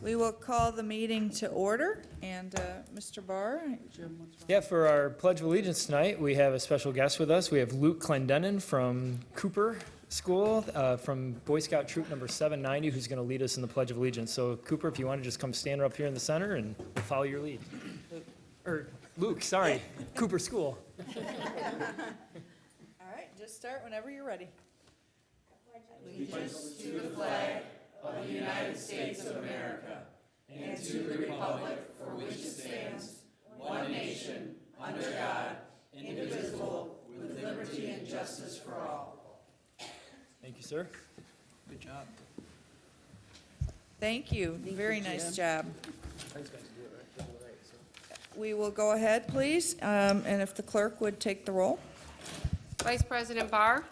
We will call the meeting to order, and Mr. Barr, Yeah, for our Pledge of Allegiance tonight, we have a special guest with us. We have Luke Clendenin from Cooper School, from Boy Scout Troop number 790, who's going to lead us in the Pledge of Allegiance. So Cooper, if you want to just come stand up here in the center and we'll follow your lead. Or Luke, sorry, Cooper School. all right, just start whenever you're ready. Thank you, sir. Good job. Thank you, very nice job. We will go ahead, please, and if the clerk would take the roll. Vice President Barr,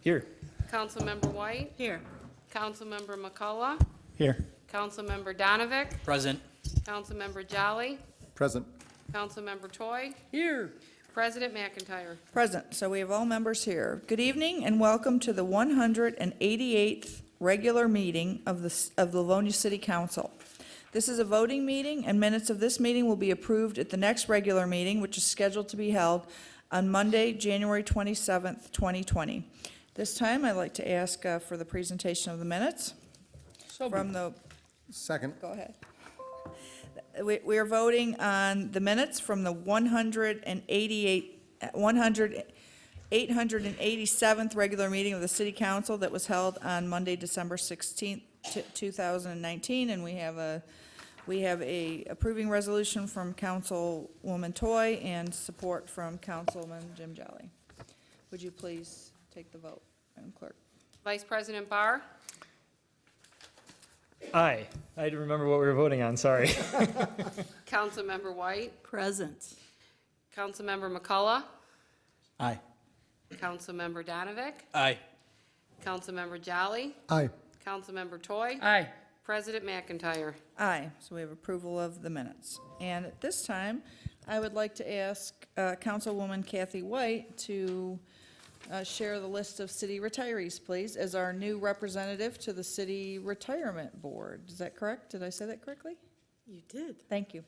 Here. Councilmember White, Here. Councilmember McCullough, Here. Councilmember Donovic, Present. Councilmember Jolly, Present. Councilmember Toy, Here. President McIntyre. Present, so we have all members here. Good evening and welcome to the 188th regular meeting of the Livonia City Council. This is a voting meeting, and minutes of this meeting will be approved at the next regular meeting, which is scheduled to be held on Monday, January 27th, 2020. This time, I'd like to ask for the presentation of the minutes from the, Second. go ahead. We are voting on the minutes from the 887th regular meeting of the City Council that was held on Monday, December 16th, 2019, and we have a approving resolution from Councilwoman Toy and support from Councilman Jim Jolly. Would you please take the vote, Madam Clerk? Vice President Barr, Aye. I had to remember what we were voting on, sorry. Councilmember White, Present. Councilmember McCullough, Aye. Councilmember Donovic, Aye. Councilmember Jolly, Aye. Councilmember Toy, Aye. President McIntyre. Aye, so we have approval of the minutes. And at this time, I would like to ask Councilwoman Kathy White to share the list of city retirees, please, as our new representative to the City Retirement Board. Is that correct? Did I say that correctly? You did. Thank you.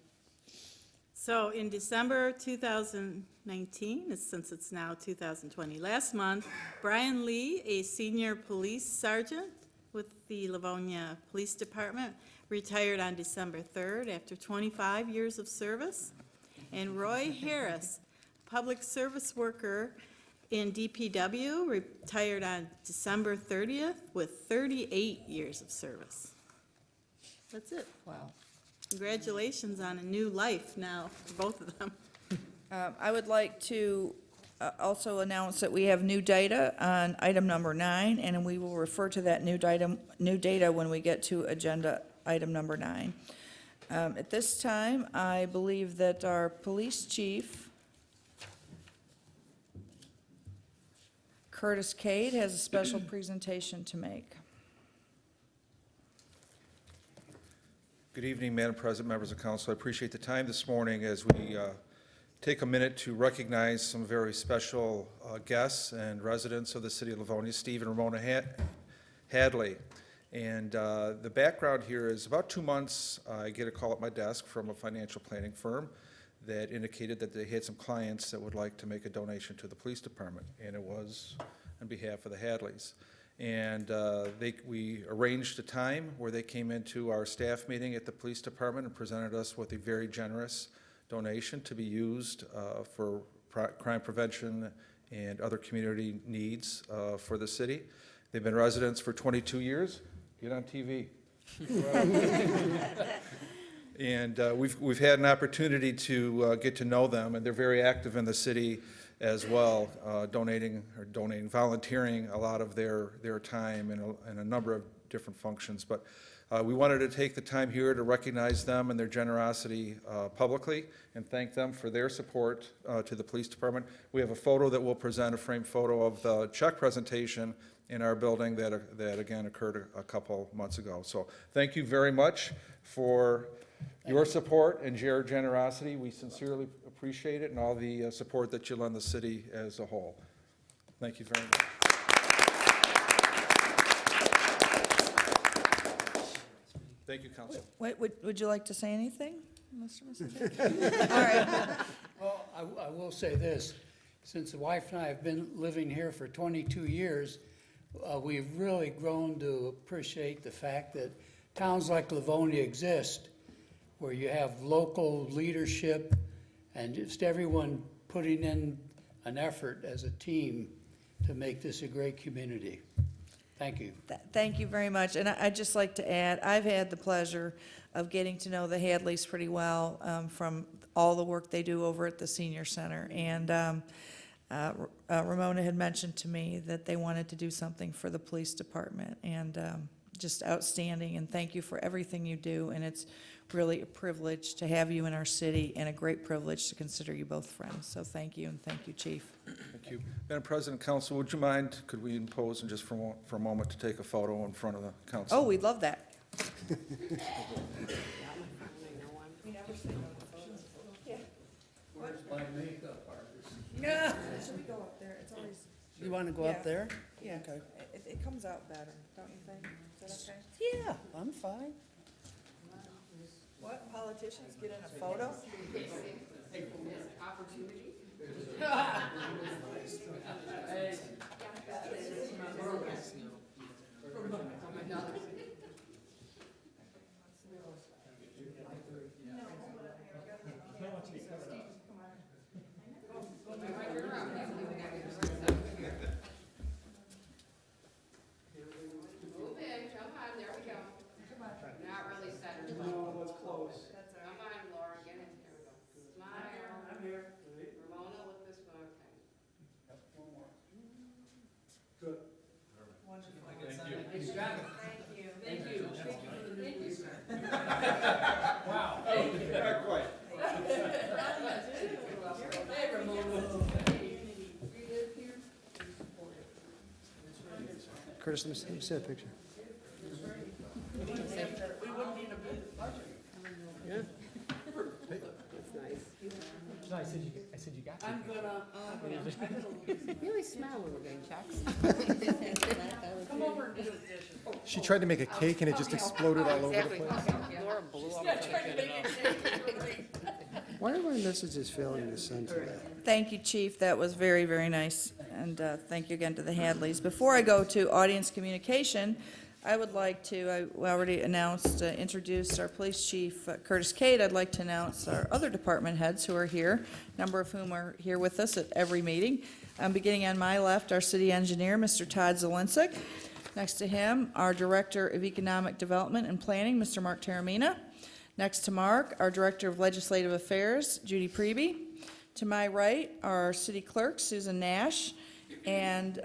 So in December 2019, since it's now 2020, last month, Brian Lee, a senior police sergeant with the Livonia Police Department, retired on December 3rd after 25 years of service. And Roy Harris, public service worker in DPW, retired on December 30th with 38 years of service. That's it. Wow. Congratulations on a new life now, for both of them. I would like to also announce that we have new data on item number 9, and we will refer to that new data when we get to agenda item number 9. At this time, I believe that our police chief, Curtis Cade, has a special presentation to make. Good evening, Madam President, members of council. I appreciate the time this morning as we take a minute to recognize some very special guests and residents of the city of Livonia, Steve and Ramona Hadley. And the background here is about 2 months, I get a call at my desk from a financial planning firm that indicated that they had some clients that would like to make a donation to the police department, and it was on behalf of the Hadleys. And we arranged a time where they came into our staff meeting at the police department and presented us with a very generous donation to be used for crime prevention and other community needs for the city. They've been residents for 22 years. Get on TV. And we've had an opportunity to get to know them, and they're very active in the city as well, volunteering a lot of their time in a number of different functions. But we wanted to take the time here to recognize them and their generosity publicly and thank them for their support to the police department. We have a photo that we'll present, a framed photo of the check presentation in our building that again occurred a couple months ago. So thank you very much for your support and your generosity. We sincerely appreciate it, and all the support that you lend the city as a whole. Thank you very much. Thank you, Council. Wait, would you like to say anything, Mr. Mr. All right, Well, I will say this, since the wife and I have been living here for 22 years, we've really grown to appreciate the fact that towns like Livonia exist, where you have local leadership and just everyone putting in an effort as a team to make this a great community. Thank you. Thank you very much. And I'd just like to add, I've had the pleasure of getting to know the Hadleys pretty well from all the work they do over at the senior center. And Ramona had mentioned to me that they wanted to do something for the police department, and just outstanding, and thank you for everything you do. And it's really a privilege to have you in our city, and a great privilege to consider you both friends. So thank you, and thank you, Chief. Thank you. Madam President, Council, would you mind, could we impose and just for a moment to take a photo in front of the council? Oh, we'd love that. Where's my makeup artist? Yeah. Should we go up there? It's always, You want to go Yeah. up there? yeah, it comes out better, don't you think? Is that okay? Yeah, I'm fine. What, politicians get in a photo? Move in, come on, there we go. Not really centered. No, that's close. Come on, Laura, get in, here we go. Smile. I'm here. Ramona, look this way, okay. Curtis, let me see that picture. No, I said you got to. You always smile when we're getting checks. She tried to make a cake and it just exploded all over the Exactly. place. Laura blew up. Why are my messages failing to send to that? Thank you, Chief. That was very, very nice. And thank you again to the Hadleys. Before I go to audience communication, I would like to, I already announced, introduced our police chief, Curtis Cade. I'd like to announce our other department heads who are here, a number of whom are here with us at every meeting. Beginning on my left, our city engineer, Mr. Todd Zelinsik. Next to him, our Director of Economic Development and Planning, Mr. Mark Taramina. Next to Mark, our Director of Legislative Affairs, Judy Priebe. To my right, our City Clerk, Susan Nash. And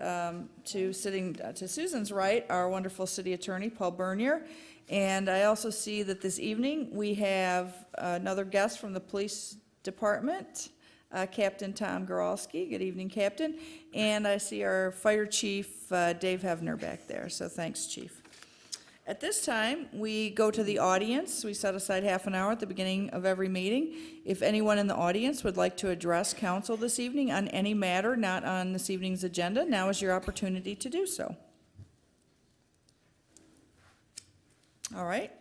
to Susan's right, our wonderful City Attorney, Paul Bernier. And I also see that this evening, we have another guest from the Police Department, Captain Tom Goralski. Good evening, Captain. And I see our Fire Chief, Dave Hevner, back there. So thanks, Chief. At this time, we go to the audience. We set aside half an hour at the beginning of every meeting. If anyone in the audience would like to address council this evening on any matter not on this evening's agenda, now is your opportunity to do so. All right.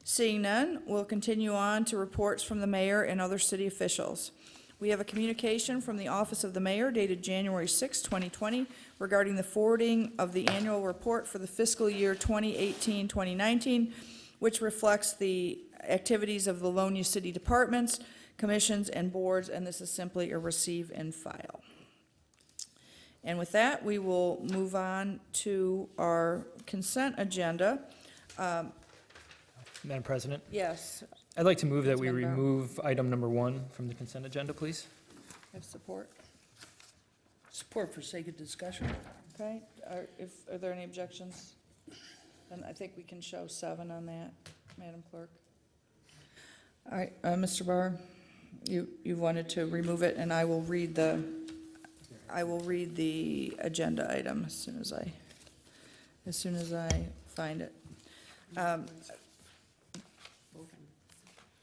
Seeing none, we'll continue on to reports from the mayor and other city officials. We have a communication from the Office of the Mayor dated January 6, 2020, regarding the forwarding of the annual report for the fiscal year 2018-2019, which reflects the activities of the Livonia City departments, commissions, and boards, and this is simply a receive and file. And with that, we will move on to our consent agenda. Madam President, Yes, I'd like to move that we Councilman Brown. remove item number 1 from the consent agenda, please. have support, Support for sake of discussion? okay? Are there any objections? Then I think we can show 7 on that, Madam Clerk. All right, Mr. Barr, you wanted to remove it, and I will read the agenda item as soon as I find it.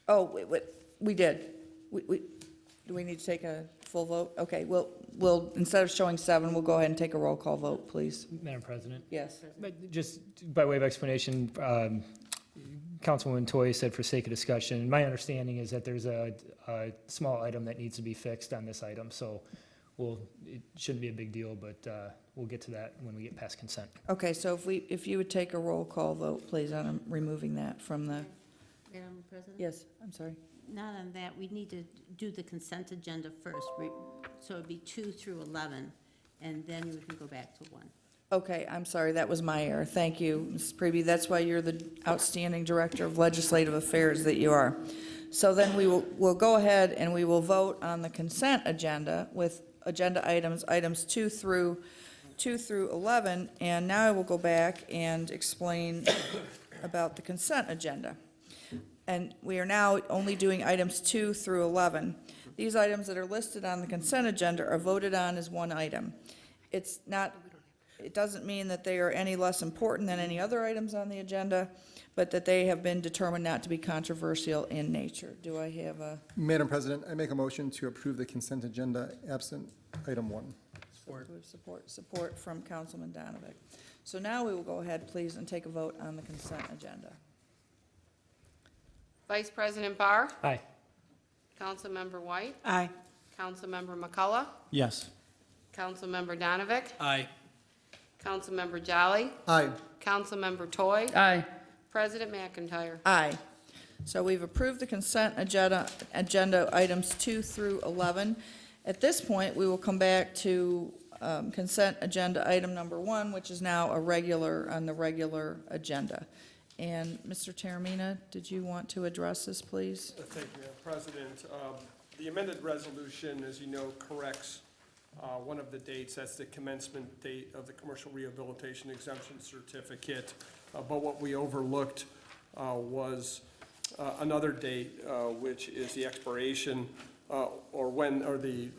Oh, wait, we did. Do we need to take a full vote? Okay, we'll, instead of showing 7, we'll go ahead and take a roll call vote, please. Madam President, Yes. but just by way of explanation, Councilwoman Toy said for sake of discussion, my understanding is that there's a small item that needs to be fixed on this item, so it shouldn't be a big deal, but we'll get to that when we get past consent. Okay, so if you would take a roll call vote, please, on removing that from the, Madam President? yes, I'm sorry. Not on that, we need to do the consent agenda first, so it'd be 2 through 11, and then we can go back to 1. Okay, I'm sorry, that was my error. Thank you, Mrs. Preby. That's why you're the outstanding Director of Legislative Affairs that you are. So then we'll go ahead and we will vote on the consent agenda with agenda items 2 through 11. And now I will go back and explain about the consent agenda. And we are now only doing items 2 through 11. These items that are listed on the consent agenda are voted on as one item. It doesn't mean that they are any less important than any other items on the agenda, but that they have been determined not to be controversial in nature. Do I have a Madam President, I make a motion to approve the consent agenda absent item 1. support from Councilman Donovan? So now we will go ahead, please, and take a vote on the consent agenda. Vice President Barr, Aye. Councilmember White, Aye. Councilmember McCullough, Yes. Councilmember Donovic, Aye. Councilmember Jolly, Aye. Councilmember Toy, Aye. President McIntyre. Aye. So we've approved the consent agenda items 2 through 11. At this point, we will come back to consent agenda item number 1, which is now on the regular agenda. And Mr. Taramina, did you want to address this, please? Thank you, Madam President. The amended resolution, as you know, corrects one of the dates. That's the commencement date of the commercial rehabilitation exemption certificate. But what we overlooked was another date, which is the expiration or the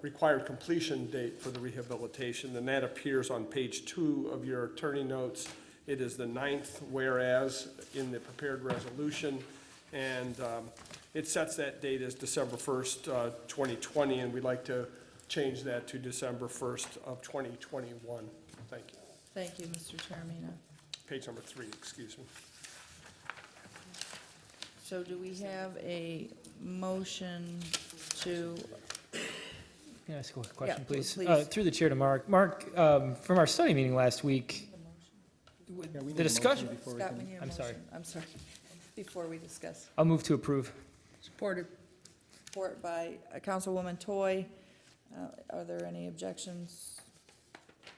required completion date for the rehabilitation, and that appears on page 2 of your attorney notes. It is the 9th whereas in the prepared resolution, and it sets that date as December 1st, 2020, and we'd like to change that to December 1st of 2021. Thank you. Thank you, Mr. Taramina. Page number 3, excuse me. So do we have a motion to, Can I ask a question, Yeah, please? please. Through the chair to Mark. Mark, from our study meeting last week, Yeah, we need a the motion discussion, before we Scott, can- we need a I'm sorry. motion. I'm sorry. Before we discuss. I'll move to approve. Supported. Support by Councilwoman Toy. Are there any objections?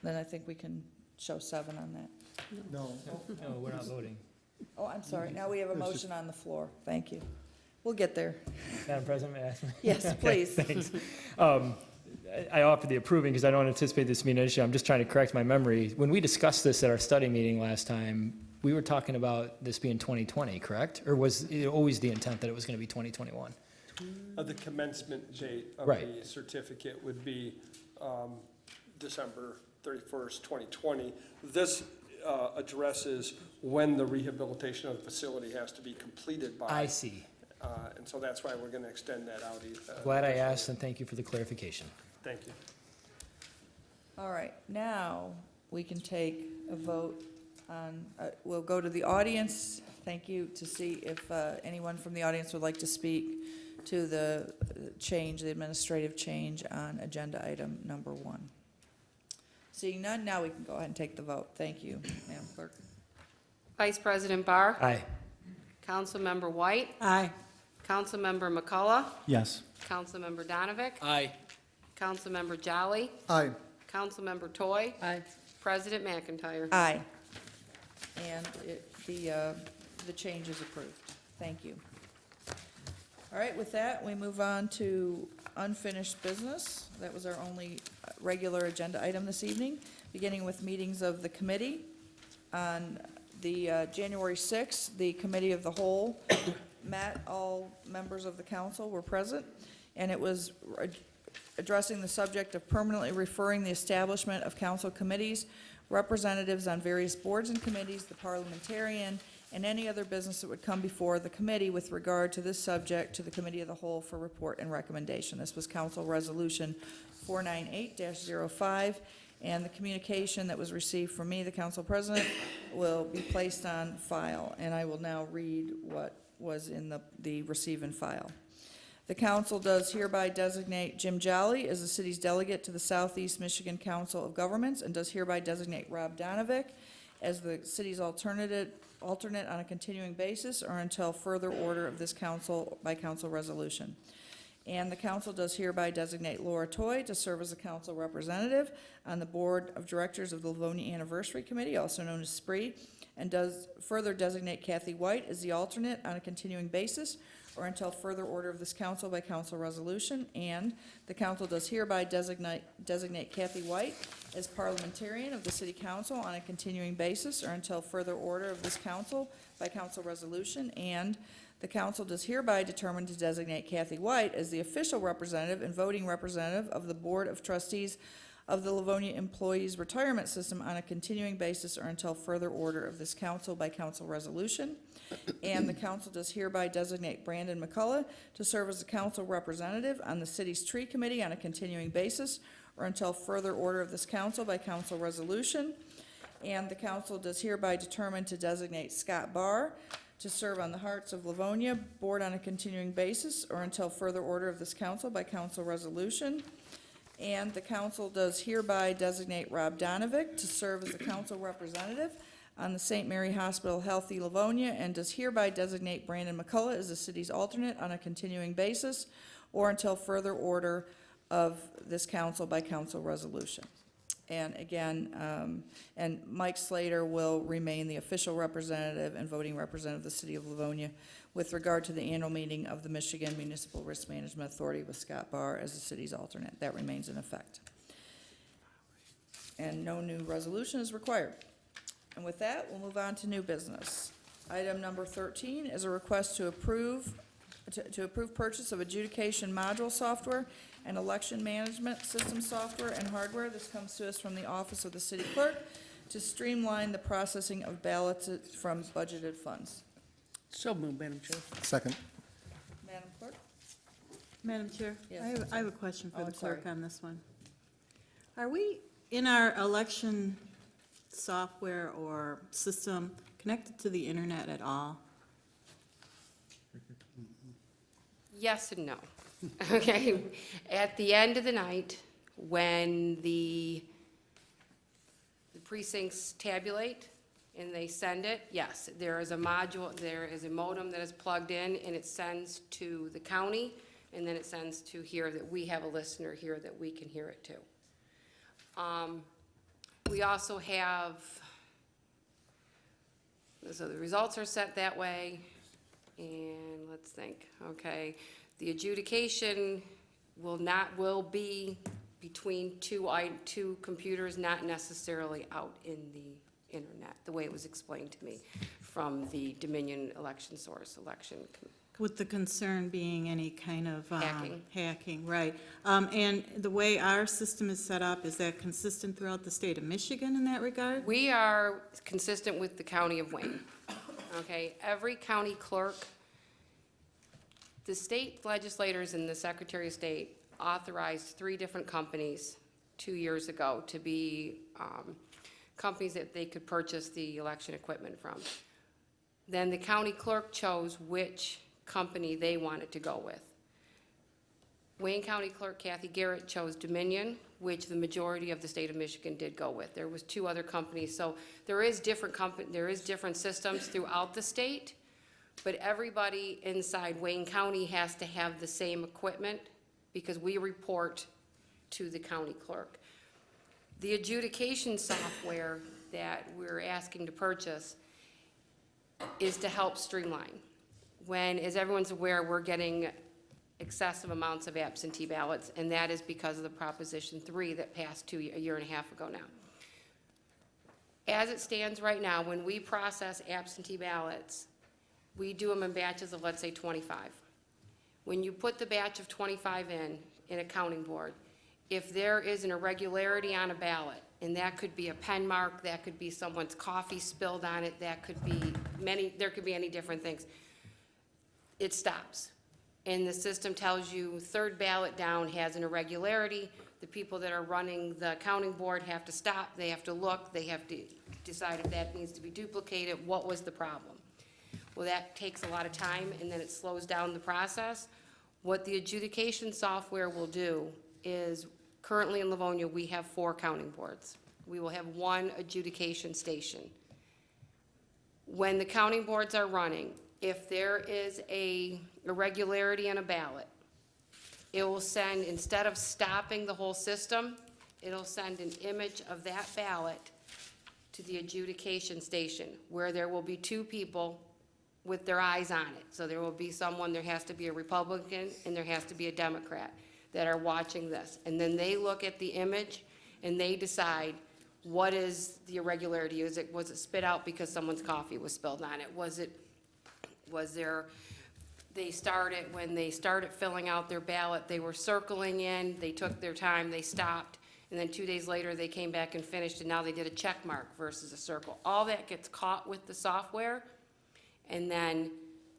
Then I think we can show 7 on that. No. No, we're not voting. Oh, I'm sorry. Now we have a motion on the floor. Thank you. We'll get there. Madam President, may I ask? Yes, Okay, please. Thanks. I offer the approving because I don't anticipate this being an issue. I'm just trying to correct my memory. When we discussed this at our study meeting last time, we were talking about this being 2020, correct? Or was it always the intent that it was going to be 2021? The commencement date of Right. the certificate would be December 31st, 2020. This addresses when the rehabilitation of the facility has to be completed by. I see. And so that's why we're going to extend that out. Glad I asked, and thank you for the clarification. Thank you. All right, now we can take a vote on, we'll go to the audience. Thank you, to see if anyone from the audience would like to speak to the change, the administrative change on agenda item number 1. Seeing none, now we can go ahead and take the vote. Thank you, Madam Clerk. Vice President Barr, Aye. Councilmember White, Aye. Councilmember McCullough, Yes. Councilmember Donovic, Aye. Councilmember Jolly, Aye. Councilmember Toy, Aye. President McIntyre. Aye. And the change is approved. Thank you. All right, with that, we move on to unfinished business. That was our only regular agenda item this evening, beginning with meetings of the committee. On the January 6th, the Committee of the Whole met. All members of the council were present, and it was addressing the subject of permanently referring the establishment of council committees, representatives on various boards and committees, the parliamentarian, and any other business that would come before the committee with regard to this subject to the Committee of the Whole for report and recommendation. This was Council Resolution 498-05, And the communication that was received from me, the council president, will be placed on file, and I will now read what was in the receive and file. The council does hereby designate Jim Jolly as the city's delegate to the Southeast Michigan Council of Governments, and does hereby designate Rob Donovic as the city's alternate on a continuing basis or until further order of this council by council resolution. And the council does hereby designate Laura Toy to serve as a council representative on the Board of Directors of the Livonia Anniversary Committee, also known as SPREE, and does further designate Kathy White as the alternate on a continuing basis or until further order of this council by council resolution. And the council does hereby designate Kathy White as parliamentarian of the city council on a continuing basis or until further order of this council by council resolution. And the council does hereby determine to designate Kathy White as the official representative and voting representative of the Board of Trustees of the Livonia Employees Retirement System on a continuing basis or until further order of this council by council resolution. And the council does hereby designate Brandon McCullough to serve as a council representative on the city's tree committee on a continuing basis or until further order of this council by council resolution. And the council does hereby determine to designate Scott Barr to serve on the Hearts of Livonia Board on a continuing basis or until further order of this council by council resolution. And the council does hereby designate Rob Donovic to serve as a council representative on the St. Mary Hospital Healthy Livonia, and does hereby designate Brandon McCullough as the city's alternate on a continuing basis or until further order of this council by council resolution. And again, and Mike Slater will remain the official representative and voting representative of the city of Livonia with regard to the annual meeting of the Michigan Municipal Risk Management Authority with Scott Barr as the city's alternate. That remains in effect. And no new resolution is required. And with that, we'll move on to new business. Item number 13 is a request to approve purchase of adjudication module software and election management system software and hardware. This comes to us from the Office of the City Clerk to streamline the processing of ballots from budgeted funds. So moved, Madam Chair. Second. Madam Clerk? Madam Chair? Yes. I have a question for Oh, the clerk sorry. on this one. Are we, in our election software or system, connected to the internet at all? Yes and no. Okay, at the end of the night, when the precincts tabulate and they send it, yes, there is a module, there is a modem that is plugged in, and it sends to the county, and then it sends to here, that we have a listener here that we can hear it to. We also have, so the results are set that way, and let's think, okay. The adjudication will be between two computers, not necessarily out in the internet, the way it was explained to me from the Dominion election source, With the concern being any kind of Hacking. hacking, right. And the way our system is set up, is that consistent throughout the state of Michigan in that regard? We are consistent with the county of Wayne. Okay, every county clerk, the state legislators and the Secretary of State authorized 3 different companies 2 years ago to be companies that they could purchase the election equipment from. Then the county clerk chose which company they wanted to go with. Wayne County Clerk Kathy Garrett chose Dominion, which the majority of the state of Michigan did go with. There was 2 other companies, so there is different systems throughout the state, but everybody inside Wayne County has to have the same equipment because we report to the county clerk. The adjudication software that we're asking to purchase is to help streamline. When, as everyone's aware, we're getting excessive amounts of absentee ballots, and that is because of the Proposition 3 that passed a year and a half ago now. As it stands right now, when we process absentee ballots, we do them in batches of, let's say, 25. When you put the batch of 25 in a counting board, if there is an irregularity on a ballot, and that could be a pen mark, that could be someone's coffee spilled on it, that could be there could be any different things, it stops. And the system tells you 3rd ballot down has an irregularity, The people that are running the accounting board have to stop, they have to look, they have to decide if that needs to be duplicated, what was the problem? Well, that takes a lot of time, and then it slows down the process. What the adjudication software will do is, currently in Livonia, we have 4 counting boards. We will have 1 adjudication station. When the counting boards are running, if there is a irregularity in a ballot, it will send, instead of stopping the whole system, it'll send an image of that ballot to the adjudication station, where there will be 2 people with their eyes on it. So there will be someone, there has to be a Republican and there has to be a Democrat that are watching this. And then they look at the image and they decide, what is the irregularity? Was it spit out because someone's coffee was spilled on it? Was there, when they started filling out their ballot, they were circling in, they took their time, they stopped, and then 2 days later, they came back and finished, and now they did a check mark versus a circle. All that gets caught with the software, and then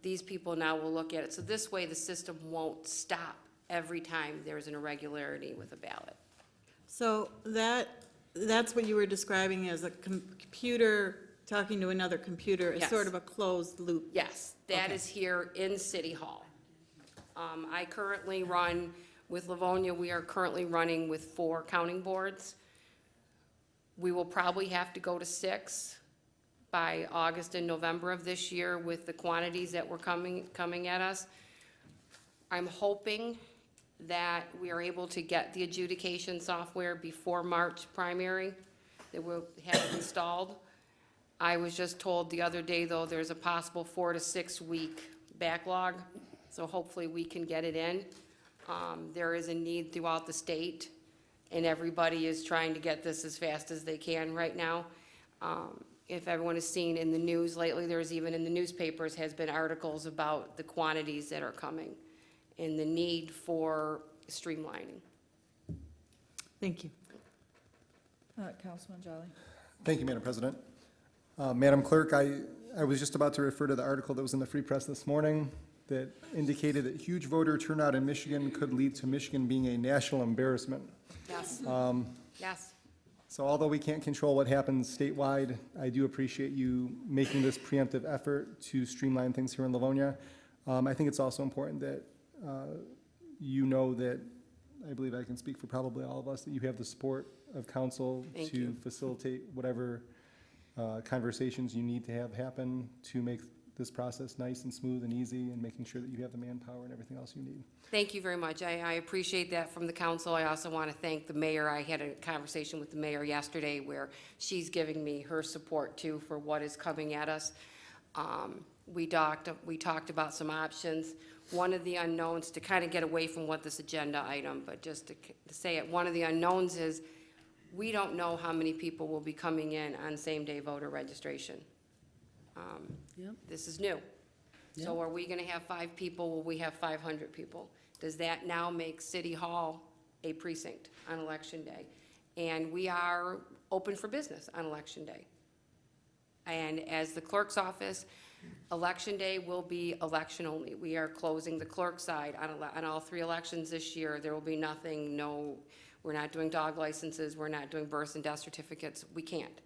these people now will look at it. So this way, the system won't stop every time there's an irregularity with a ballot. So that's what you were describing as a computer talking to another computer, as Yes. sort of a closed loop. Yes, that Okay. is here in City Hall. I currently run with Livonia, we are currently running with 4 counting boards. We will probably have to go to 6 by August and November of this year with the quantities that were coming at us. I'm hoping that we are able to get the adjudication software before March primary, that we'll have it installed. I was just told the other day, though, there's a possible 4 to 6 week backlog, so hopefully we can get it in. There is a need throughout the state, and everybody is trying to get this as fast as they can right now. If everyone has seen in the news lately, there's even in the newspapers has been articles about the quantities that are coming and the need for streamlining. Thank you. Councilman Jolly. Thank you, Madam President. Madam Clerk, I was just about to refer to the article that was in the Free Press this morning that indicated that huge voter turnout in Michigan could lead to Michigan being a national embarrassment. Yes, yes. So although we can't control what happens statewide, I do appreciate you making this preemptive effort to streamline things here in Livonia. I think it's also important that you know that, I believe I can speak for probably all of us, that you have the support of council Thank to you. facilitate whatever conversations you need to have happen to make this process nice and smooth and easy, and making sure that you have the manpower and everything else you need. Thank you very much. I appreciate that from the council. I also want to thank the mayor. I had a conversation with the mayor yesterday where she's giving me her support too for what is coming at us. We talked about some options. One of the unknowns, to kind of get away from what this agenda item, but just to say it, one of the unknowns is we don't know how many people will be coming in on same-day voter registration. Yep. This is new. So Yep. are we gonna have 5 people? Will we have 500 people? Does that now make City Hall a precinct on Election Day? And we are open for business on Election Day. And as the clerk's office, Election Day will be election only. We are closing the clerk side on all 3 elections this year. There will be nothing, we're not doing dog licenses, we're not doing births and death certificates. We can't.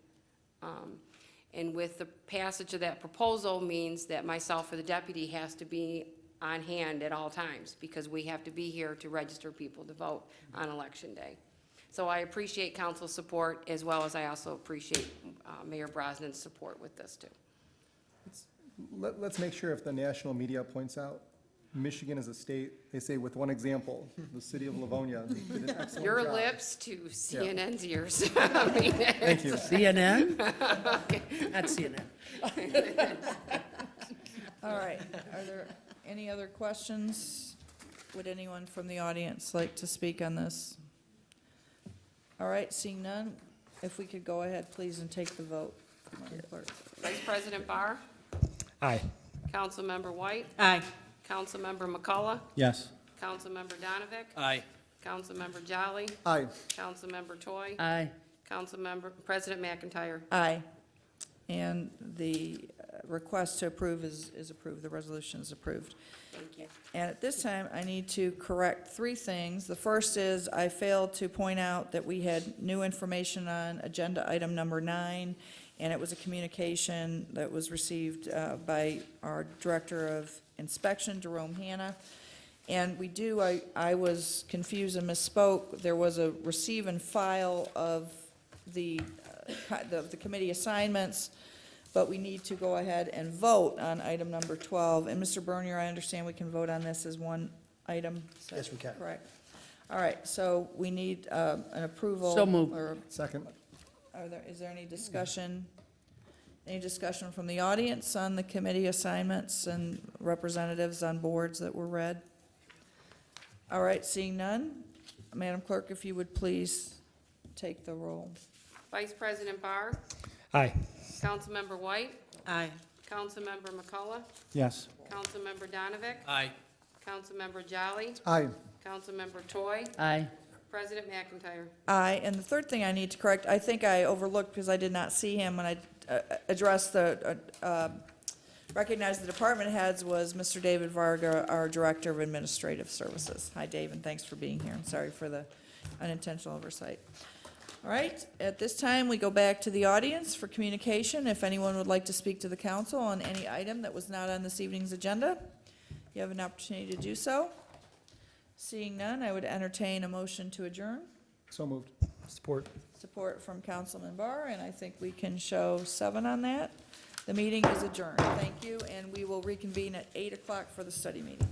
And with the passage of that proposal means that myself or the deputy has to be on hand at all times, because we have to be here to register people to vote on Election Day. So I appreciate council's support, as well as I also appreciate Mayor Brosnan's support with this too. Let's make sure if the national media points out, Michigan is a state, they say with one example, the city of Livonia did an excellent job. Your lips to CNN's ears. I mean, Thank you. CNN? Not CNN. All right, are there any other questions? Would anyone from the audience like to speak on this? All right, seeing none, if we could go ahead, please, and take the vote, Madam Clerk. Vice President Barr, Aye. Councilmember White, Aye. Councilmember McCullough, Yes. Councilmember Donovic, Aye. Councilmember Jolly, Aye. Councilmember Toy, Aye. Councilmember, President McIntyre. Aye. And the request to approve is approved, the resolution is approved. Thank you. And at this time, I need to correct 3 things. The first is I failed to point out that we had new information on agenda item number 9, and it was a communication that was received by our Director of Inspection, Jerome Hanna. And we do, I was confused and misspoke. There was a receive and file of the committee assignments, but we need to go ahead and vote on item number 12. And Mr. Bernier, I understand we can vote on this as one item? Yes, we can. Correct. All right, so we need an approval. So moved. Or Second. is there any discussion? Any discussion from the audience on the committee assignments and representatives on boards that were read? All right, seeing none, Madam Clerk, if you would please take the roll. Vice President Barr, Aye. Councilmember White, Aye. Councilmember McCullough, Yes. Councilmember Donovic, Aye. Councilmember Jolly, Aye. Councilmember Toy, Aye. President McIntyre. Aye, and the third thing I need to correct, I think I overlooked because I did not see him when I addressed recognized the department heads, was Mr. David Varga, our Director of Administrative Services. Hi, Dave, and thanks for being here. I'm sorry for the unintentional oversight. All right, at this time, we go back to the audience for communication. If anyone would like to speak to the council on any item that was not on this evening's agenda, you have an opportunity to do so. Seeing none, I would entertain a motion to adjourn. So moved. Support. Support from Councilman Barr, and I think we can show 7 on that. The meeting is adjourned. Thank you, and we will reconvene at 8 o'clock for the study meeting.